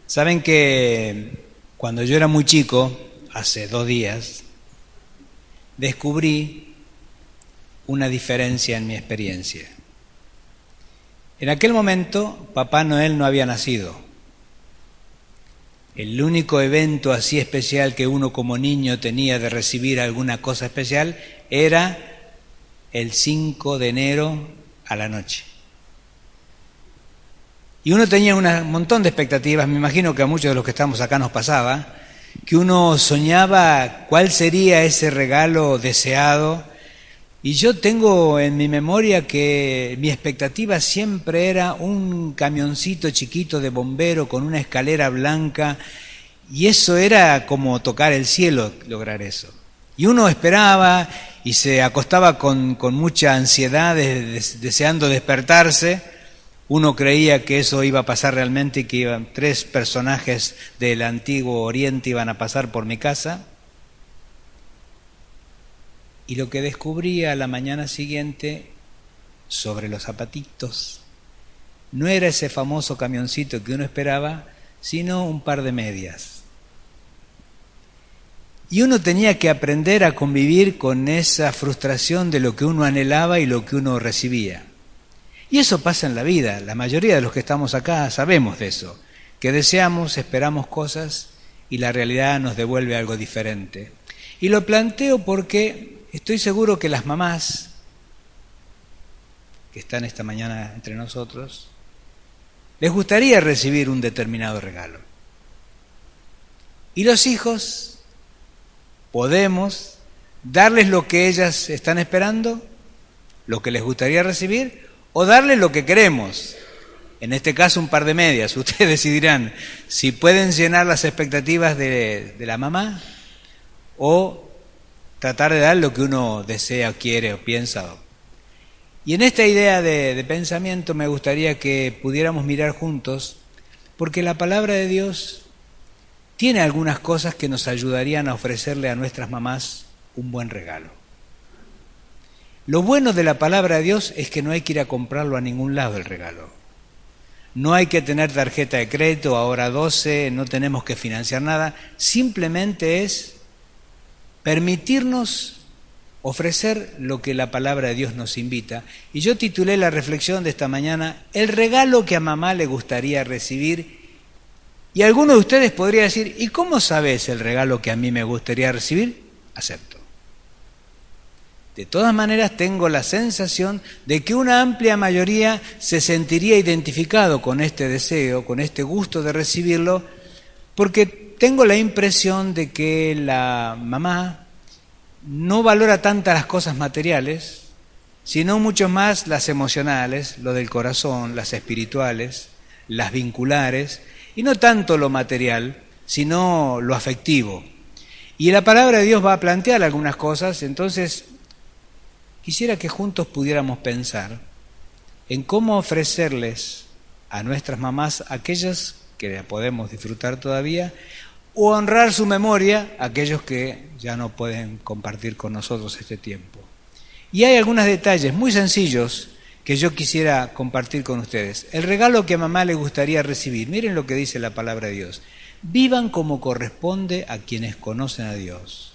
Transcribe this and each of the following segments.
Saben que cuando yo era muy chico, hace 2 días, descubrí una diferencia en mi experiencia. En aquel momento, Papá Noel no había nacido. El único evento así especial que uno como niño tenía de recibir alguna cosa especial era el 5 de enero a la noche. Y uno tenía un montón de expectativas, me imagino que a muchos de los que estamos acá nos pasaba, que uno soñaba cuál sería ese regalo deseado. Y yo tengo en mi memoria que mi expectativa siempre era un camioncito chiquito de bombero con una escalera blanca, y eso era como tocar el cielo, lograr eso. Y uno esperaba y se acostaba con mucha ansiedad, deseando despertarse. Uno creía que eso iba a pasar realmente y que 3 personajes del antiguo Oriente iban a pasar por mi casa. Y lo que descubrí a la mañana siguiente sobre los zapatitos no era ese famoso camioncito que uno esperaba, sino un par de medias. Y uno tenía que aprender a convivir con esa frustración de lo que uno anhelaba y lo que uno recibía. Y eso pasa en la vida. La mayoría de los que estamos acá sabemos de eso, que deseamos, esperamos cosas y la realidad nos devuelve algo diferente. Y lo planteo porque estoy seguro que las mamás que están esta mañana entre nosotros, les gustaría recibir un determinado regalo. Y los hijos podemos darles lo que ellas están esperando, lo que les gustaría recibir, o darles lo que queremos. En este caso un par de medias. Ustedes decidirán si pueden llenar las expectativas de la mamá o tratar de dar lo que uno desea, quiere o piensa. Y en esta idea de pensamiento me gustaría que pudiéramos mirar juntos, porque la palabra de Dios tiene algunas cosas que nos ayudarían a ofrecerle a nuestras mamás un buen regalo. Lo bueno de la palabra de Dios es que no hay que ir a comprarlo a ningún lado el regalo. No hay que tener tarjeta de crédito, ahora 12, no tenemos que financiar nada. Simplemente es permitirnos ofrecer lo que la palabra de Dios nos invita. Y yo titulé la reflexión de esta mañana, el regalo que a mamá le gustaría recibir. Y alguno de ustedes podría decir, ¿y cómo sabes el regalo que a mí me gustaría recibir? Acepto. De todas maneras, tengo la sensación de que una amplia mayoría se sentiría identificado con este deseo, con este gusto de recibirlo, porque tengo la impresión de que la mamá no valora tantas las cosas materiales, sino mucho más las emocionales, lo del corazón, las espirituales, las vinculares, y no tanto lo material, sino lo afectivo. Y la palabra de Dios va a plantear algunas cosas, entonces quisiera que juntos pudiéramos pensar en cómo ofrecerles a nuestras mamás aquellas que la podemos disfrutar todavía, o honrar su memoria a aquellos que ya no pueden compartir con nosotros este tiempo. Y hay algunos detalles muy sencillos que yo quisiera compartir con ustedes. El regalo que a mamá le gustaría recibir, miren lo que dice la palabra de Dios. Vivan como corresponde a quienes conocen a Dios,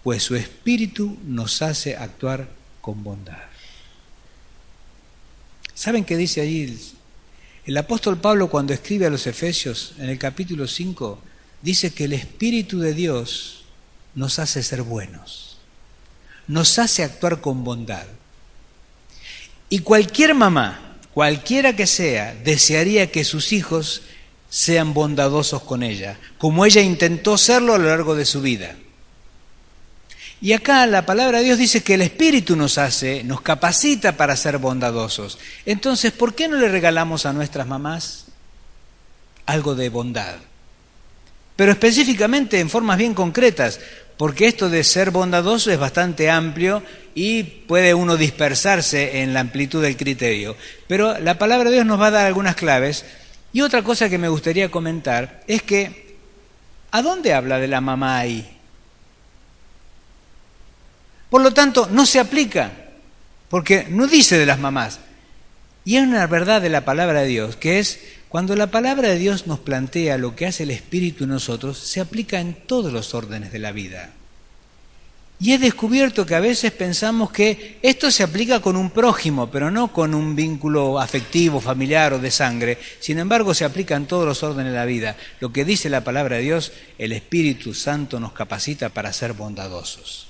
pues su espíritu nos hace actuar con bondad. ¿Saben qué dice allí? El apóstol Pablo, cuando escribe a los Efesios, en el capítulo 5, dice que el Espíritu de Dios nos hace ser buenos, nos hace actuar con bondad. Y cualquier mamá, cualquiera que sea, desearía que sus hijos sean bondadosos con ella, como ella intentó serlo a lo largo de su vida. Y acá la palabra de Dios dice que el Espíritu nos capacita para ser bondadosos. Entonces, ¿por qué no le regalamos a nuestras mamás algo de bondad? Pero específicamente en formas bien concretas, porque esto de ser bondadoso es bastante amplio y puede uno dispersarse en la amplitud del criterio. Pero la palabra de Dios nos va a dar algunas claves. Y otra cosa que me gustaría comentar es que, ¿a dónde habla de la mamá ahí? Por lo tanto, no se aplica, porque no dice de las mamás. Y hay una verdad de la palabra de Dios, que es cuando la palabra de Dios nos plantea lo que hace el Espíritu en nosotros, se aplica en todos los órdenes de la vida. Y he descubierto que a veces pensamos que esto se aplica con un prójimo, pero no con un vínculo afectivo, familiar o de sangre. Sin embargo, se aplica en todos los órdenes de la vida. Lo que dice la palabra de Dios, el Espíritu Santo nos capacita para ser bondadosos.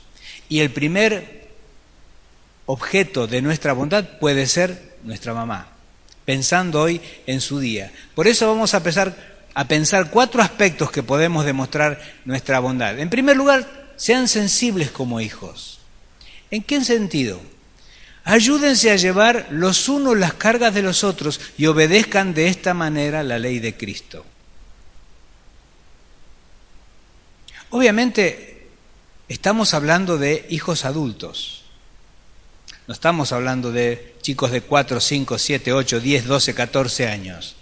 Y el primer objeto de nuestra bondad puede ser nuestra mamá, pensando hoy en su día. Por eso vamos a empezar a pensar 4 aspectos que podemos demostrar nuestra bondad. En primer lugar, sean sensibles como hijos. ¿En qué sentido? Ayúdense a llevar los unos las cargas de los otros y obedezcan de esta manera la ley de Cristo. Obviamente, estamos hablando de hijos adultos. No estamos hablando de chicos de 4, 5, 7, 8, 10, 12, 14 años.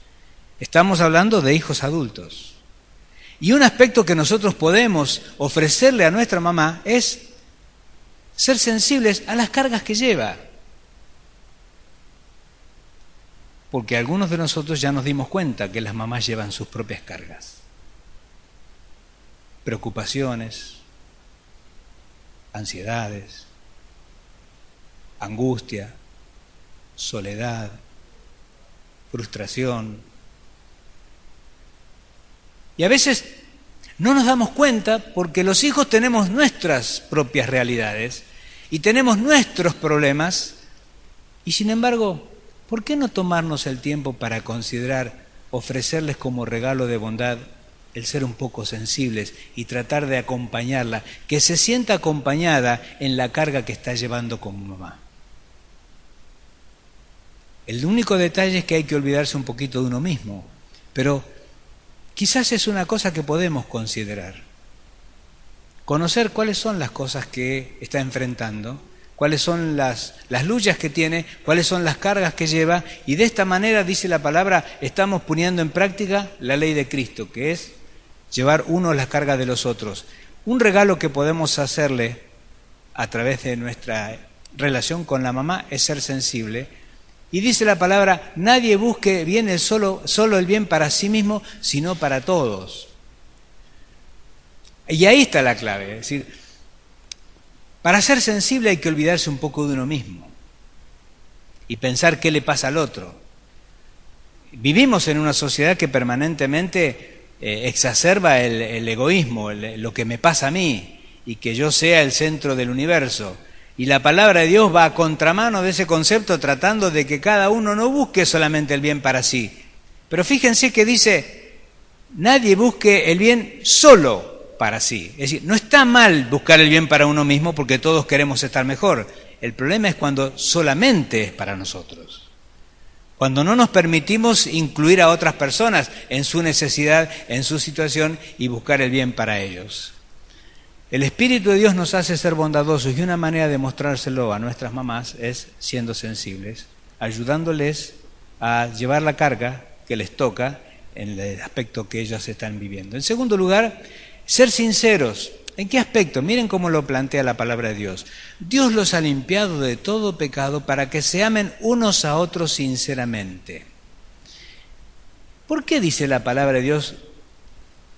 Estamos hablando de hijos adultos. Y un aspecto que nosotros podemos ofrecerle a nuestra mamá es ser sensibles a las cargas que lleva. Porque algunos de nosotros ya nos dimos cuenta que las mamás llevan sus propias cargas. Preocupaciones, ansiedades, angustia, soledad, frustración. Y a veces no nos damos cuenta porque los hijos tenemos nuestras propias realidades y tenemos nuestros problemas y sin embargo, ¿por qué no tomarnos el tiempo para considerar ofrecerles como regalo de bondad el ser un poco sensibles y tratar de acompañarla, que se sienta acompañada en la carga que está llevando como mamá? El único detalle es que hay que olvidarse un poquito de uno mismo, pero quizás es una cosa que podemos considerar. Conocer cuáles son las cosas que está enfrentando, cuáles son las luchas que tiene, cuáles son las cargas que lleva, y de esta manera, dice la palabra, estamos poniendo en práctica la ley de Cristo, que es llevar unos las cargas de los otros. Un regalo que podemos hacerle a través de nuestra relación con la mamá es ser sensible. Y dice la palabra, nadie busque bien solo el bien para sí mismo, sino para todos. Y ahí está la clave. Es decir, para ser sensible hay que olvidarse un poco de uno mismo y pensar qué le pasa al otro. Vivimos en una sociedad que permanentemente exacerba el egoísmo, lo que me pasa a mí y que yo sea el centro del universo. Y la palabra de Dios va a contramano de ese concepto, tratando de que cada uno no busque solamente el bien para sí. Pero fíjense que dice, nadie busque el bien solo para sí. Es decir, no está mal buscar el bien para uno mismo porque todos queremos estar mejor. El problema es cuando solamente es para nosotros. Cuando no nos permitimos incluir a otras personas en su necesidad, en su situación y buscar el bien para ellos. El Espíritu de Dios nos hace ser bondadosos y una manera de mostrárselo a nuestras mamás es siendo sensibles, ayudándoles a llevar la carga que les toca en el aspecto que ellas están viviendo. En segundo lugar, ser sinceros. ¿En qué aspecto? Miren cómo lo plantea la palabra de Dios. Dios los ha limpiado de todo pecado para que se amen unos a otros sinceramente. ¿Por qué dice la palabra de Dios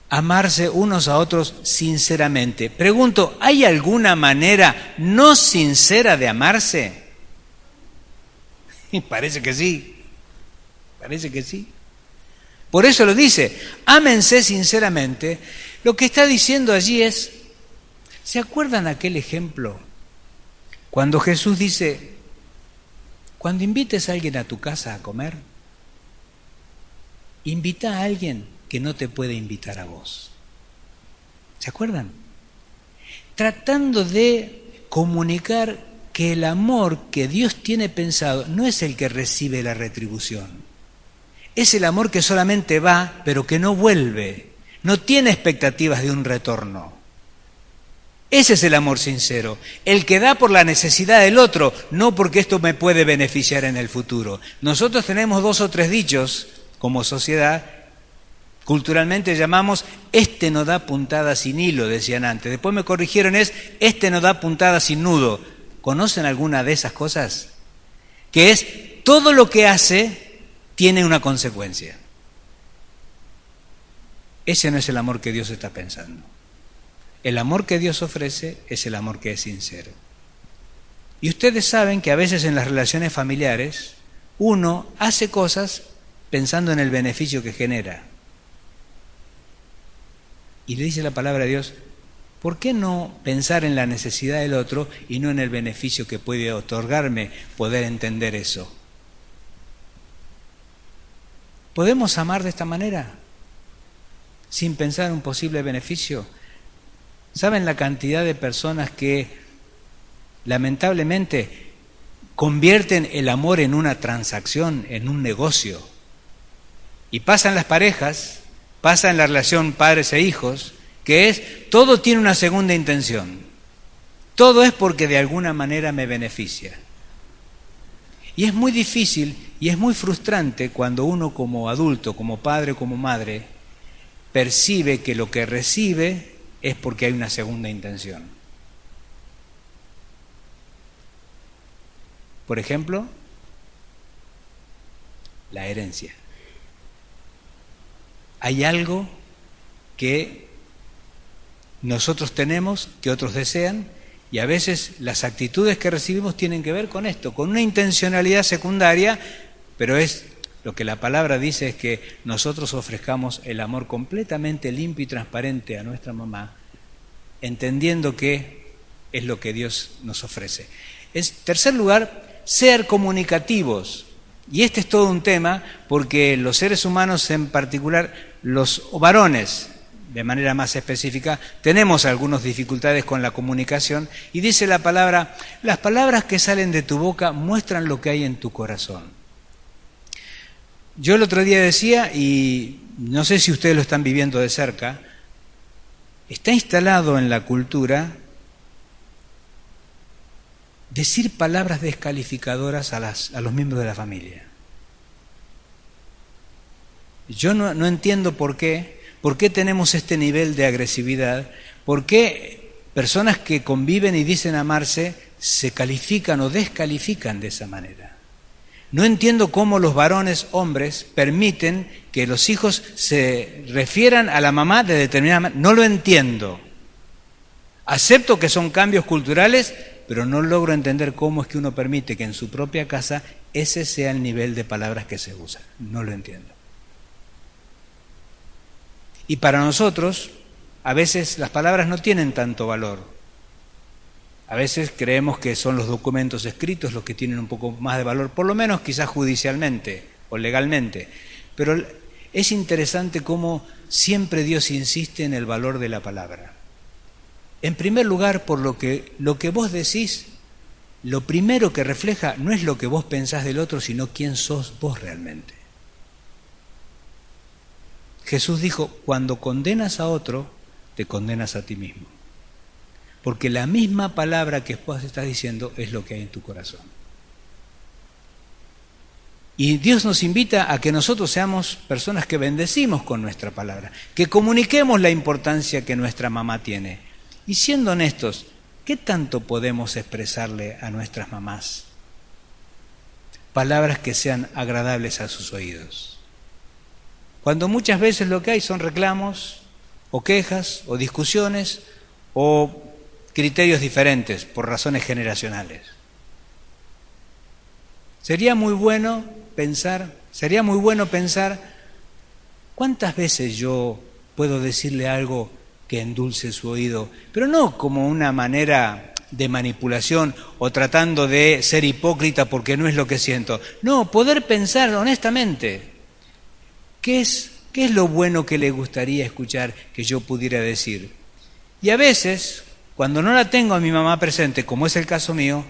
amarse unos a otros sinceramente? Pregunto, ¿hay alguna manera no sincera de amarse? Parece que sí, parece que sí. Por eso lo dice, ámense sinceramente. Lo que está diciendo allí es, ¿se acuerdan aquel ejemplo? Cuando Jesús dice, cuando invites a alguien a tu casa a comer, invita a alguien que no te puede invitar a vos. ¿Se acuerdan? Tratando de comunicar que el amor que Dios tiene pensado no es el que recibe la retribución. Es el amor que solamente va, pero que no vuelve. No tiene expectativas de un retorno. Ese es el amor sincero, el que da por la necesidad del otro, no porque esto me puede beneficiar en el futuro. Nosotros tenemos 2 o 3 dichos como sociedad. Culturalmente llamamos, este no da puntada sin hilo, decían antes. Después me corrigieron, es, este no da puntada sin nudo. ¿Conocen alguna de esas cosas? Que es, todo lo que hace tiene una consecuencia. Ese no es el amor que Dios está pensando. El amor que Dios ofrece es el amor que es sincero. Y ustedes saben que a veces en las relaciones familiares uno hace cosas pensando en el beneficio que genera. Y le dice la palabra de Dios, ¿por qué no pensar en la necesidad del otro y no en el beneficio que puede otorgarme poder entender eso? ¿Podemos amar de esta manera? Sin pensar en un posible beneficio. ¿Saben la cantidad de personas que lamentablemente convierten el amor en una transacción, en un negocio? Y pasan las parejas, pasa en la relación padres e hijos, que es, todo tiene una segunda intención. Todo es porque de alguna manera me beneficia. Y es muy difícil y es muy frustrante cuando uno como adulto, como padre o como madre, percibe que lo que recibe es porque hay una segunda intención. Por ejemplo, la herencia. Hay algo que nosotros tenemos, que otros desean, y a veces las actitudes que recibimos tienen que ver con esto, con una intencionalidad secundaria, pero es lo que la palabra dice es que nosotros ofrezcamos el amor completamente limpio y transparente a nuestra mamá, entendiendo que es lo que Dios nos ofrece. En tercer lugar, ser comunicativos. Y este es todo un tema porque los seres humanos, en particular los varones, de manera más específica, tenemos algunas dificultades con la comunicación y dice la palabra, las palabras que salen de tu boca muestran lo que hay en tu corazón. Yo el otro día decía, y no sé si ustedes lo están viviendo de cerca, está instalado en la cultura decir palabras descalificadoras a los miembros de la familia. Yo no entiendo por qué tenemos este nivel de agresividad, por qué personas que conviven y dicen amarse se califican o descalifican de esa manera. No entiendo cómo los varones, hombres, permiten que los hijos se refieran a la mamá de determinada manera. No lo entiendo. Acepto que son cambios culturales, pero no logro entender cómo es que uno permite que en su propia casa ese sea el nivel de palabras que se usan. No lo entiendo. Y para nosotros, a veces las palabras no tienen tanto valor. A veces creemos que son los documentos escritos los que tienen un poco más de valor, por lo menos quizás judicialmente o legalmente. Pero es interesante cómo siempre Dios insiste en el valor de la palabra. En primer lugar, por lo que vos decís, lo primero que refleja no es lo que vos pensás del otro, sino quién sos vos realmente. Jesús dijo, cuando condenas a otro, te condenas a ti mismo. Porque la misma palabra que vos estás diciendo es lo que hay en tu corazón. Y Dios nos invita a que nosotros seamos personas que bendecimos con nuestra palabra, que comuniquemos la importancia que nuestra mamá tiene. Y siendo honestos, ¿qué tanto podemos expresarle a nuestras mamás? Palabras que sean agradables a sus oídos. Cuando muchas veces lo que hay son reclamos, o quejas, o discusiones, o criterios diferentes por razones generacionales. Sería muy bueno pensar, ¿cuántas veces yo puedo decirle algo que endulce su oído? Pero no como una manera de manipulación o tratando de ser hipócrita porque no es lo que siento. No, poder pensar honestamente, ¿qué es lo bueno que le gustaría escuchar que yo pudiera decir? Y a veces, cuando no la tengo a mi mamá presente, como es el caso mío,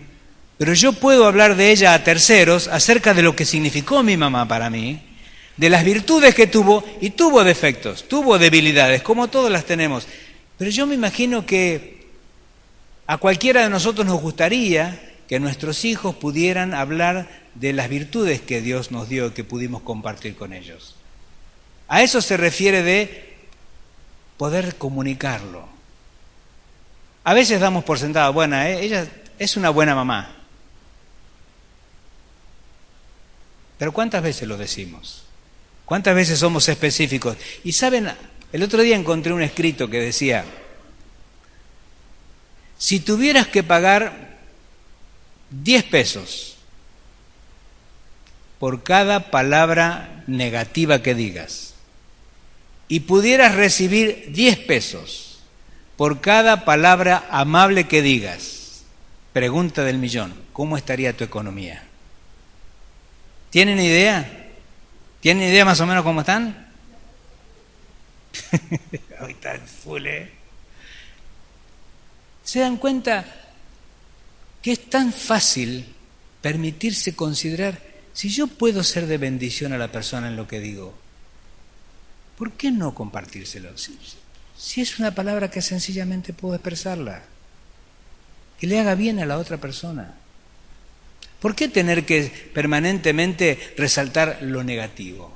pero yo puedo hablar de ella a terceros acerca de lo que significó mi mamá para mí, de las virtudes que tuvo, y tuvo defectos, tuvo debilidades, como todos las tenemos. Pero yo me imagino que a cualquiera de nosotros nos gustaría que nuestros hijos pudieran hablar de las virtudes que Dios nos dio y que pudimos compartir con ellos. A eso se refiere de poder comunicarlo. A veces damos por sentado, bueno, ella es una buena mamá. Pero ¿cuántas veces lo decimos? ¿Cuántas veces somos específicos? Y saben, el otro día encontré un escrito que decía, si tuvieras que pagar 10 pesos por cada palabra negativa que digas y pudieras recibir 10 pesos por cada palabra amable que digas, pregunta del millón, ¿cómo estaría tu economía? ¿Tienen idea? ¿Tienen idea más o menos cómo están? Hoy están full, ¿eh? ¿Se dan cuenta que es tan fácil permitirse considerar, si yo puedo ser de bendición a la persona en lo que digo, ¿por qué no compartírselo? Si es una palabra que sencillamente puedo expresarla, que le haga bien a la otra persona. ¿Por qué tener que permanentemente resaltar lo negativo?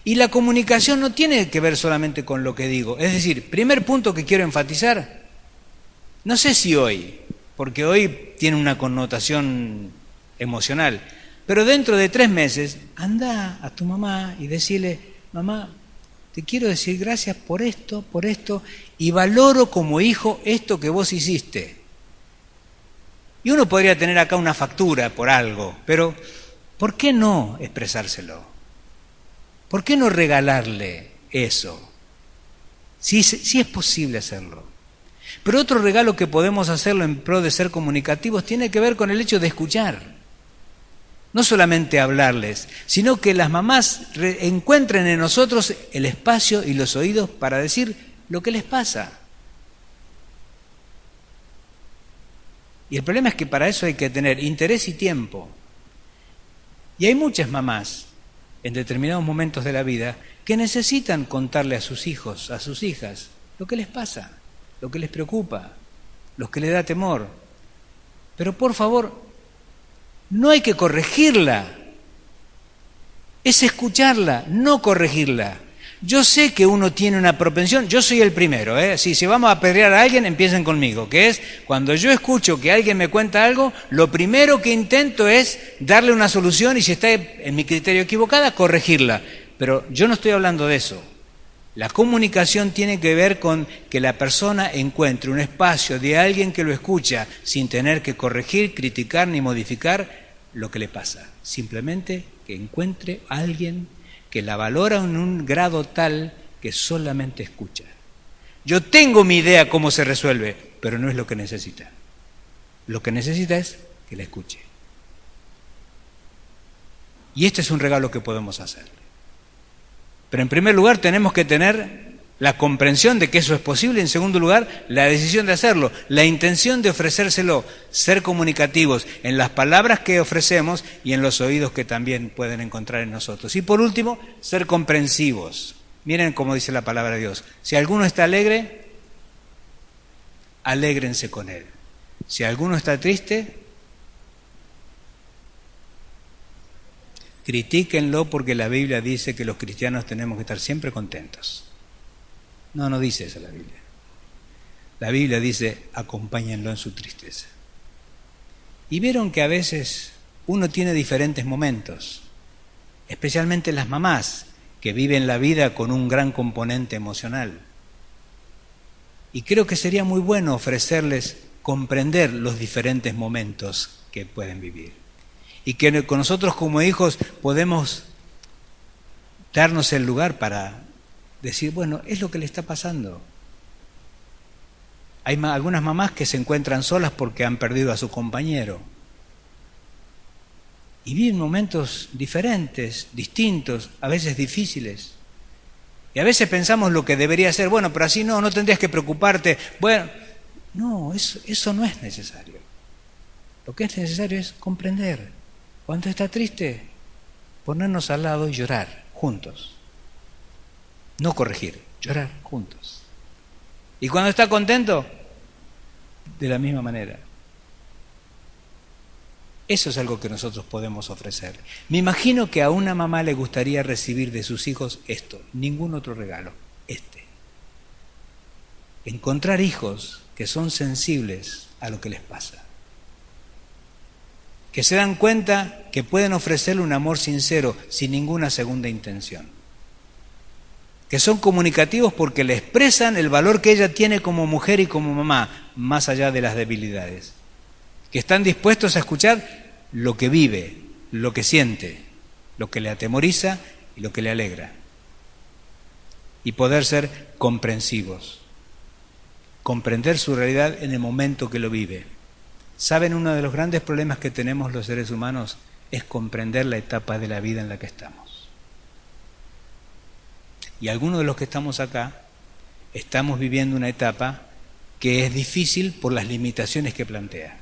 Y la comunicación no tiene que ver solamente con lo que digo. Es decir, primer punto que quiero enfatizar, no sé si hoy, porque hoy tiene una connotación emocional, pero dentro de 3 meses, anda a tu mamá y decirle, mamá, te quiero decir gracias por esto, y valoro como hijo esto que vos hiciste. Y uno podría tener acá una factura por algo, pero ¿por qué no expresárselo? ¿Por qué no regalarle eso? Si es posible hacerlo. Pero otro regalo que podemos hacerlo en pro de ser comunicativos tiene que ver con el hecho de escuchar. No solamente hablarles, sino que las mamás encuentren en nosotros el espacio y los oídos para decir lo que les pasa. Y el problema es que para eso hay que tener interés y tiempo. Y hay muchas mamás en determinados momentos de la vida que necesitan contarle a sus hijos, a sus hijas, lo que les pasa, lo que les preocupa, lo que les da temor. Pero por favor, no hay que corregirla, es escucharla, no corregirla. Yo sé que uno tiene una propensión, yo soy el primero, si vamos a apedrear a alguien, empiecen conmigo, que es cuando yo escucho que alguien me cuenta algo, lo primero que intento es darle una solución y si está en mi criterio equivocada, corregirla. Pero yo no estoy hablando de eso. La comunicación tiene que ver con que la persona encuentre un espacio de alguien que lo escucha sin tener que corregir, criticar ni modificar lo que le pasa. Simplemente que encuentre a alguien que la valora en un grado tal que solamente escucha. Yo tengo mi idea cómo se resuelve, pero no es lo que necesita. Lo que necesita es que la escuche. Y este es un regalo que podemos hacer. Pero en primer lugar tenemos que tener la comprensión de que eso es posible. En segundo lugar, la decisión de hacerlo, la intención de ofrecérselo, ser comunicativos en las palabras que ofrecemos y en los oídos que también pueden encontrar en nosotros. Y por último, ser comprensivos. Miren cómo dice la palabra de Dios. Si alguno está alegre, alégrense con él. Si alguno está triste, critíquenlo, porque la Biblia dice que los cristianos tenemos que estar siempre contentos. No dice eso la Biblia. La Biblia dice, acompáñenlo en su tristeza. Y vieron que a veces uno tiene diferentes momentos, especialmente las mamás, que viven la vida con un gran componente emocional. Y creo que sería muy bueno ofrecerles comprender los diferentes momentos que pueden vivir. Y que con nosotros como hijos podemos darnos el lugar para decir, bueno, es lo que le está pasando. Hay algunas mamás que se encuentran solas porque han perdido a su compañero. Y viven momentos diferentes, distintos, a veces difíciles. Y a veces pensamos lo que debería ser, bueno, pero así no tendrías que preocuparte. Bueno, no, eso no es necesario. Lo que es necesario es comprender. Cuando está triste, ponernos al lado y llorar juntos. No corregir, llorar juntos. Y cuando está contento, de la misma manera. Eso es algo que nosotros podemos ofrecer. Me imagino que a una mamá le gustaría recibir de sus hijos esto, ningún otro regalo, este. Encontrar hijos que son sensibles a lo que les pasa. que se dan cuenta que pueden ofrecerle un amor sincero, sin ninguna segunda intención, que son comunicativos porque le expresan el valor que ella tiene como mujer y como mamá, más allá de las debilidades, que están dispuestos a escuchar lo que vive, lo que siente, lo que le atemoriza y lo que le alegra, y poder ser comprensivos, comprender su realidad en el momento que lo vive. ¿Saben? Uno de los grandes problemas que tenemos los seres humanos es comprender la etapa de la vida en la que estamos. Y algunos de los que estamos acá estamos viviendo una etapa que es difícil por las limitaciones que plantea.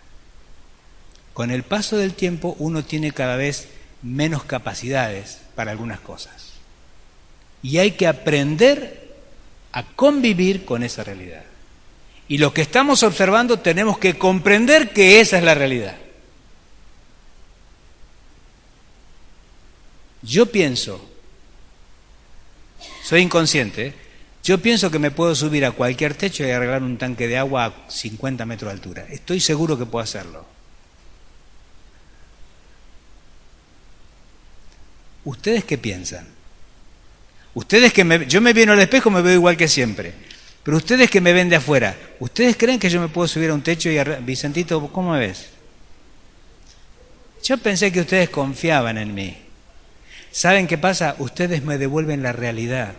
Con el paso del tiempo uno tiene cada vez menos capacidades para algunas cosas. Y hay que aprender a convivir con esa realidad. Y lo que estamos observando tenemos que comprender que esa es la realidad. Yo pienso, soy inconsciente, yo pienso que me puedo subir a cualquier techo y arreglar un tanque de agua a 50 metros de altura. Estoy seguro que puedo hacerlo. ¿Ustedes qué piensan? Ustedes yo me veo al espejo, me veo igual que siempre. Pero ustedes que me ven de afuera, ¿ustedes creen que yo me puedo subir a un techo y Vicentito, ¿cómo me ves? Yo pensé que ustedes confiaban en mí. ¿Saben qué pasa? Ustedes me devuelven la realidad.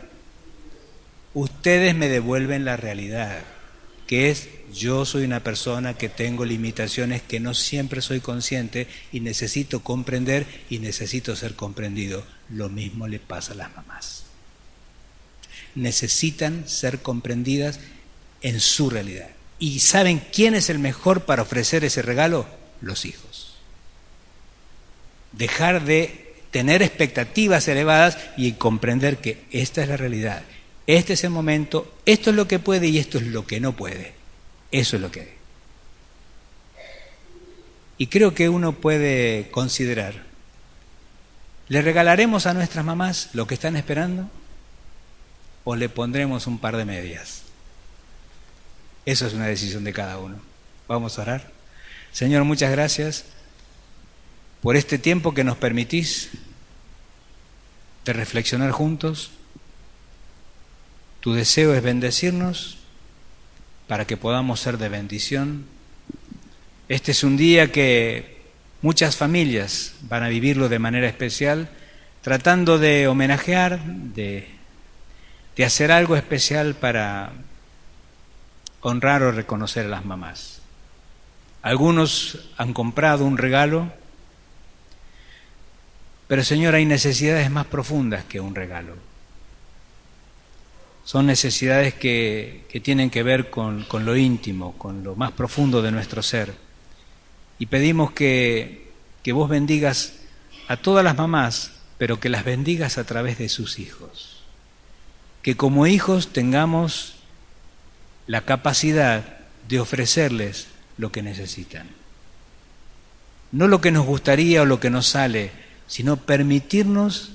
Ustedes me devuelven la realidad, que es yo soy una persona que tengo limitaciones, que no siempre soy consciente y necesito comprender y necesito ser comprendido. Lo mismo le pasa a las mamás. Necesitan ser comprendidas en su realidad. ¿Y saben quién es el mejor para ofrecer ese regalo? Los hijos. Dejar de tener expectativas elevadas y comprender que esta es la realidad, este es el momento, esto es lo que puede y esto es lo que no puede. Eso es lo que hay. Y creo que uno puede considerar, ¿le regalaremos a nuestras mamás lo que están esperando? ¿O le pondremos un par de medias? Eso es una decisión de cada uno. Vamos a orar. Señor, muchas gracias por este tiempo que nos permitís de reflexionar juntos. Tu deseo es bendecirnos para que podamos ser de bendición. Este es un día que muchas familias van a vivirlo de manera especial, tratando de homenajear, de hacer algo especial para honrar o reconocer a las mamás. Algunos han comprado un regalo, pero Señor, hay necesidades más profundas que un regalo. Son necesidades que tienen que ver con lo íntimo, con lo más profundo de nuestro ser. Y pedimos que vos bendigas a todas las mamás, pero que las bendigas a través de sus hijos. Que como hijos tengamos la capacidad de ofrecerles lo que necesitan. No lo que nos gustaría o lo que nos sale, sino permitirnos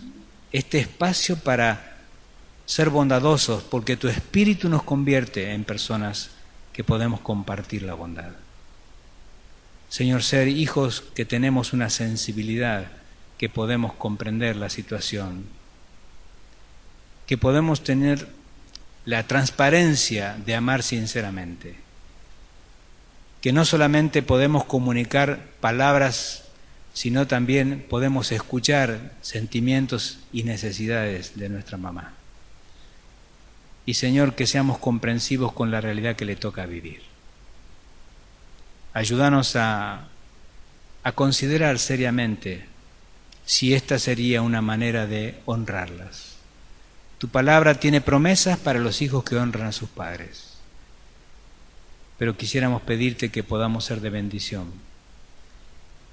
este espacio para ser bondadosos, porque tu espíritu nos convierte en personas que podemos compartir la bondad. Señor, ser hijos que tenemos una sensibilidad, que podemos comprender la situación, que podemos tener la transparencia de amar sinceramente, que no solamente podemos comunicar palabras, sino también podemos escuchar sentimientos y necesidades de nuestra mamá. Y Señor, que seamos comprensivos con la realidad que le toca vivir. Ayúdanos a considerar seriamente si esta sería una manera de honrarlas. Tu palabra tiene promesas para los hijos que honran a sus padres, pero quisiéramos pedirte que podamos ser de bendición,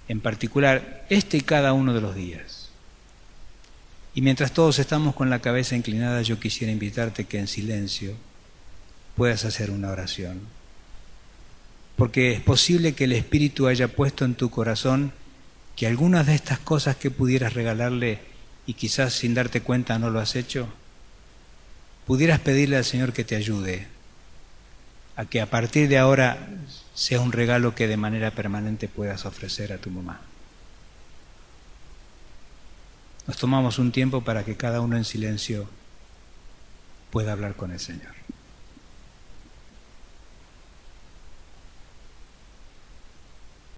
en particular este y cada uno de los días. Y mientras todos estamos con la cabeza inclinada, yo quisiera invitarte que en silencio puedas hacer una oración, porque es posible que el Espíritu haya puesto en tu corazón que algunas de estas cosas que pudieras regalarle y quizás sin darte cuenta no lo has hecho, pudieras pedirle al Señor que te ayude a que a partir de ahora sea un regalo que de manera permanente puedas ofrecer a tu mamá. nos tomamos un tiempo para que cada uno en silencio pueda hablar con el Señor.